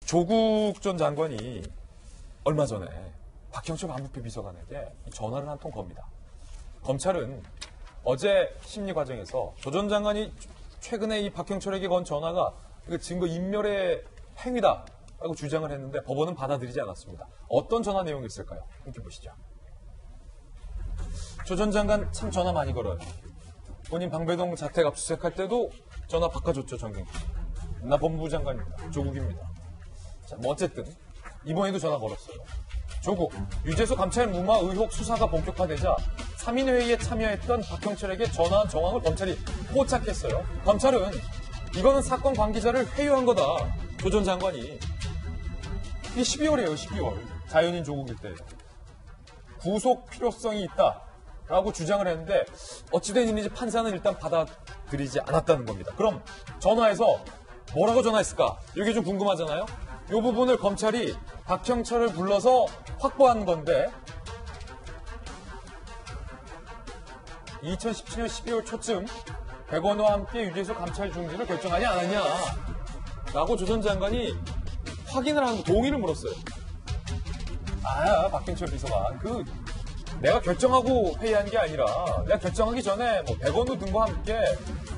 조국 전 장관이 얼마 전에 박형철 반부패 비서관에게 전화를 한 통 겁니다. 검찰은 어제 심리 과정에서 조 전 장관이 최근에 이 박형철에게 건 전화가 증거 인멸의 행위다라고 주장을 했는데 법원은 받아들이지 않았습니다. 어떤 전화 내용이었을까요? 함께 보시죠. 조 전 장관 참 전화 많이 걸어요. 본인 방배동 자택 압수수색할 때도 전화 바꿔줬죠, 정경심. 나 법무부 장관입니다. 조국입니다. 자, 뭐 어쨌든 이번에도 전화 걸었어요. 조국, 유재수 감찰 무마 의혹 수사가 본격화되자 3인 회의에 참여했던 박형철에게 전화한 정황을 검찰이 포착했어요. 검찰은 이거는 사건 관계자를 회유한 거다. 조 전 장관이. 이게 12월이에요, 12월. 자연인 조국일 때. 구속 필요성이 있다라고 주장을 했는데 어찌된 일인지 판사는 일단 받아들이지 않았다는 겁니다. 그럼 전화해서 뭐라고 전화했을까? 이게 좀 궁금하잖아요. 이 부분을 검찰이 박형철을 불러서 확보한 건데 2017년 12월 초쯤 백원호와 함께 유재수 감찰 중지를 결정하지 않았냐 라고 조 전 장관이 확인을 하는 동의를 물었어요. 박형철 비서관 내가 결정하고 회의한 게 아니라 내가 결정하기 전에 뭐 백원호 등과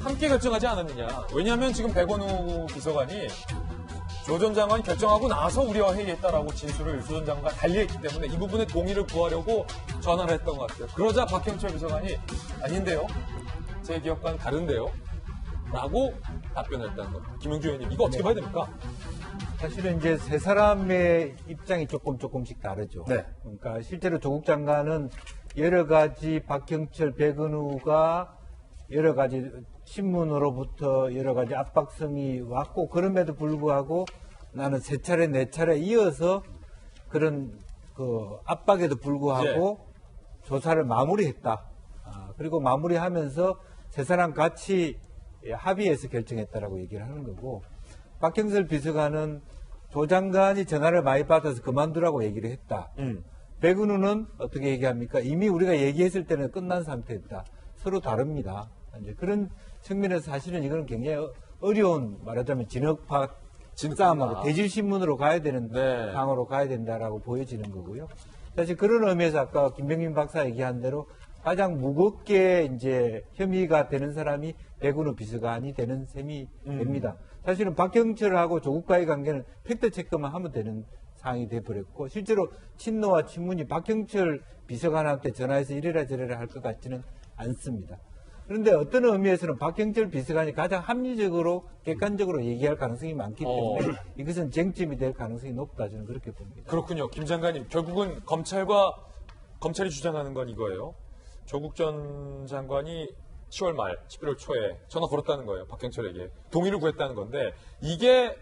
함께 결정하지 않았느냐. 왜냐하면 지금 백원호 비서관이 조 전 장관이 결정하고 나서 우리와 회의했다라고 진술을 조 전 장관과 달리했기 때문에 이 부분에 동의를 구하려고 전화를 했던 것 같아요. 그러자 박형철 비서관이 아닌데요. 제 기억과는 다른데요. 라고 답변했다는 겁니다. 김영주 의원님, 이거 어떻게 봐야 됩니까? 사실은 이제 세 사람의 입장이 조금씩 다르죠. 네. 그러니까 실제로 조국 장관은 여러 가지 박형철, 백은우가 여러 가지 신문으로부터 여러 가지 압박성이 왔고 그럼에도 불구하고 나는 세 차례, 네 차례 이어서 그런 압박에도 불구하고 조사를 마무리했다. 그리고 마무리하면서 세 사람 같이 합의해서 결정했다라고 얘기를 하는 거고 박형철 비서관은 조 장관이 전화를 많이 받아서 그만두라고 얘기를 했다. 백은우는 어떻게 얘기합니까? 이미 우리가 얘기했을 때는 끝난 상태였다. 서로 다릅니다. 이제 그런 측면에서 사실은 이거는 굉장히 어려운 말하자면 진흙파 싸움하고 대질신문으로 가야 되는 상으로 가야 된다라고 보여지는 거고요. 사실 그런 의미에서 아까 김병민 박사 얘기한 대로 가장 무겁게 이제 혐의가 되는 사람이 백은우 비서관이 되는 셈이 됩니다. 사실은 박형철하고 조국과의 관계는 팩트 체크만 하면 되는 상황이 돼버렸고 실제로 친노와 친문이 박형철 비서관한테 전화해서 이래라 저래라 할 것 같지는 않습니다. 그런데 어떤 의미에서는 박형철 비서관이 가장 합리적으로 객관적으로 얘기할 가능성이 많기 때문에 이것은 쟁점이 될 가능성이 높다 저는 그렇게 봅니다. 그렇군요. 김 장관님, 결국은 검찰이 주장하는 건 이거예요. 조국 전 장관이 10월 말, 11월 초에 전화 걸었다는 거예요. 박형철에게. 동의를 구했다는 건데 이게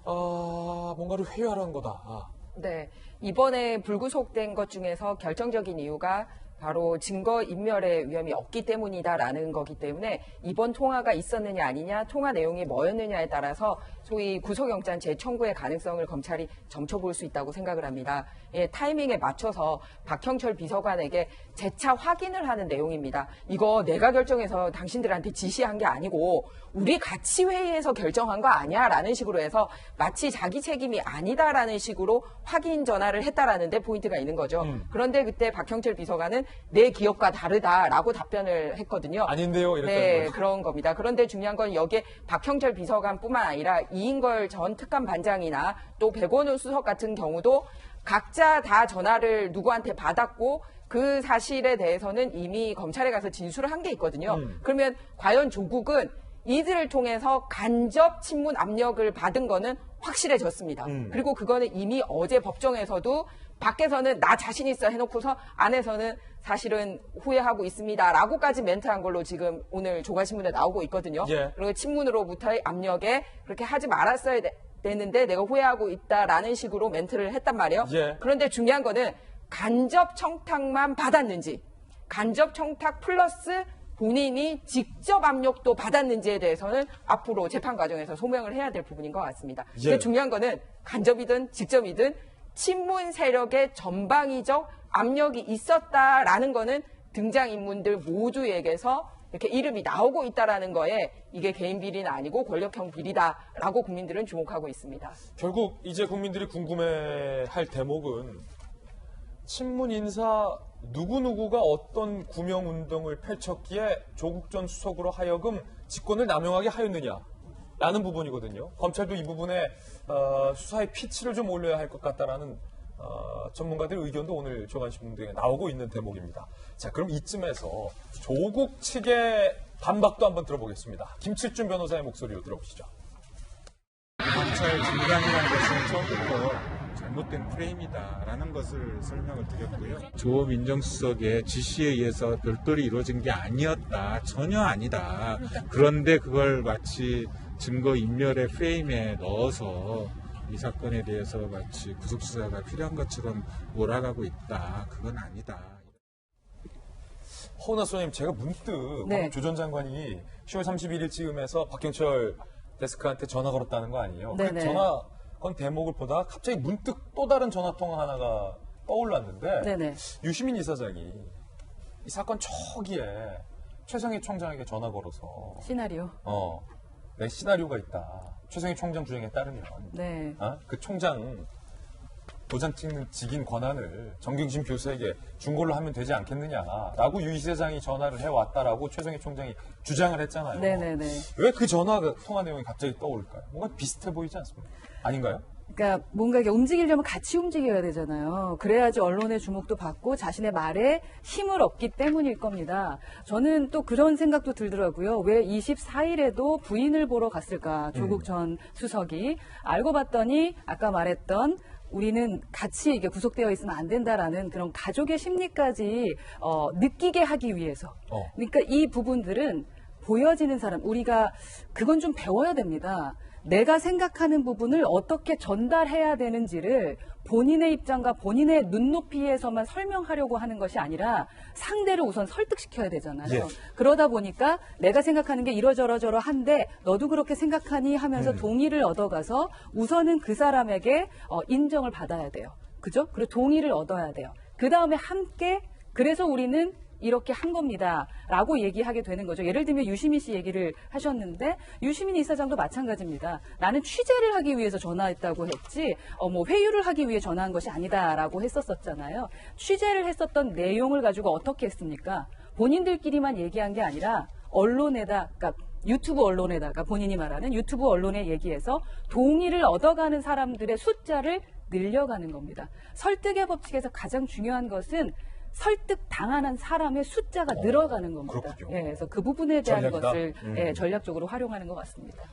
뭔가를 회유하라는 거다. 네. 이번에 불구속된 것 중에서 결정적인 이유가 바로 증거인멸의 위험이 없기 때문이다라는 거기 때문에 이번 통화가 있었느냐 아니냐, 통화 내용이 뭐였느냐에 따라서 소위 구속영장 재청구의 가능성을 검찰이 점쳐볼 수 있다고 생각을 합니다. 타이밍에 맞춰서 박형철 비서관에게 재차 확인을 하는 내용입니다. 이거 내가 결정해서 당신들한테 지시한 게 아니고 우리 같이 회의해서 결정한 거 아니야? 라는 식으로 해서 마치 자기 책임이 아니다라는 식으로 확인 전화를 했다라는 데 포인트가 있는 거죠. 그런데 그때 박형철 비서관은 내 기억과 다르다라고 답변을 했거든요. 아닌데요? 이랬다는 네, 거예요. 그런 겁니다. 그런데 중요한 건 여기에 박형철 비서관뿐만 아니라 이인걸 전 특감반장이나 또 백원우 수석 같은 경우도 각자 다 전화를 누구한테 받았고 그 사실에 대해서는 이미 검찰에 가서 진술을 한 게 있거든요. 그러면 과연 조국은 이들을 통해서 간접 친문 압력을 받은 거는 확실해졌습니다. 그리고 그거는 이미 어제 법정에서도 밖에서는 나 자신 있어 해놓고서 안에서는 사실은 후회하고 있습니다. 라고까지 멘트한 걸로 지금 오늘 조간신문에 나오고 있거든요. 그리고 친문으로부터의 압력에 그렇게 하지 말았어야 되는데 내가 후회하고 있다라는 식으로 멘트를 했단 말이에요. 그런데 중요한 거는 간접 청탁만 받았는지 간접 청탁 플러스 본인이 직접 압력도 받았는지에 대해서는 앞으로 재판 과정에서 소명을 해야 될 부분인 것 같습니다. 근데 중요한 거는 간접이든 직접이든 친문 세력의 전방위적 압력이 있었다라는 거는 등장인물들 모두에게서 이렇게 이름이 나오고 있다라는 거에 이게 개인 비리는 아니고 권력형 비리다라고 국민들은 주목하고 있습니다. 결국 이제 국민들이 궁금해할 대목은 친문 인사 누구누구가 어떤 구명운동을 펼쳤기에 조국 전 수석으로 하여금 직권을 남용하게 하였느냐라는 부분이거든요. 검찰도 이 부분에 수사의 피치를 좀 올려야 할 것 같다라는 전문가들의 의견도 오늘 조간신문등에 나오고 있는 대목입니다. 자, 그럼 이쯤에서 조국 측의 반박도 한번 들어보겠습니다. 김칠준 변호사의 목소리로 들어보시죠. 검찰 진상이라는 것은 처음부터 잘못된 프레임이다라는 것을 설명을 드렸고요. 조 민정수석의 지시에 의해서 별도로 이루어진 게 아니었다. 전혀 아니다. 그런데 그걸 마치 증거 인멸의 프레임에 넣어서 이 사건에 대해서 마치 구속수사가 필요한 것처럼 몰아가고 있다. 그건 아니다. 허은하 소장님, 제가 문득 네. 조 전 장관이 10월 31일쯤에서 박경철 데스크한테 전화 걸었다는 거 아니에요? 그 네네. 전화건 대목을 보다가 갑자기 문득 또 다른 전화통화 하나가 떠올랐는데 네네. 유시민 이사장이 이 사건 초기에 최성희 총장에게 전화 걸어서 시나리오. 내 시나리오가 있다. 최성희 총장 주장에 따르면 네. 그 총장 도장 찍는 직인 권한을 정경심 교수에게 준 걸로 하면 되지 않겠느냐라고 유 이사장이 전화를 해왔다라고 최성희 총장이 주장을 했잖아요. 네네네. 왜 그 전화 통화 내용이 갑자기 떠오를까요? 뭔가 비슷해 보이지 않습니까? 아닌가요? 그러니까 뭔가 이게 움직이려면 같이 움직여야 되잖아요. 그래야지 언론의 주목도 받고 자신의 말에 힘을 얻기 때문일 겁니다. 저는 또 그런 생각도 들더라고요. 왜 24일에도 부인을 보러 갔을까? 조국 전 수석이. 알고 봤더니 아까 말했던 우리는 같이 이게 구속되어 있으면 안 된다라는 그런 가족의 심리까지 느끼게 하기 위해서. 그러니까 이 부분들은 보여지는 사람, 우리가 그건 좀 배워야 됩니다. 내가 생각하는 부분을 어떻게 전달해야 되는지를 본인의 입장과 본인의 눈높이에서만 설명하려고 하는 것이 아니라 상대를 우선 설득시켜야 되잖아요. 예. 그러다 보니까 내가 생각하는 게 이러저러저러한데 너도 그렇게 생각하니 하면서 동의를 얻어가서 우선은 그 사람에게 인정을 받아야 돼요. 그죠? 그리고 동의를 얻어야 돼요. 그 다음에 함께 그래서 우리는 이렇게 한 겁니다. 라고 얘기하게 되는 거죠. 예를 들면 유시민 씨 얘기를 하셨는데 유시민 이사장도 마찬가지입니다. 나는 취재를 하기 위해서 전화했다고 했지 뭐 회유를 하기 위해 전화한 것이 아니다라고 했었잖아요. 취재를 했었던 내용을 가지고 어떻게 했습니까? 본인들끼리만 얘기한 게 아니라 언론에다 그러니까 유튜브 언론에다가 본인이 말하는 유튜브 언론에 얘기해서 동의를 얻어가는 사람들의 숫자를 늘려가는 겁니다. 설득의 법칙에서 가장 중요한 것은 설득당하는 사람의 숫자가 늘어가는 겁니다. 그렇군요. 예, 그래서 그 부분에 대한 전략이다. 것을 전략적으로 활용하는 것 같습니다.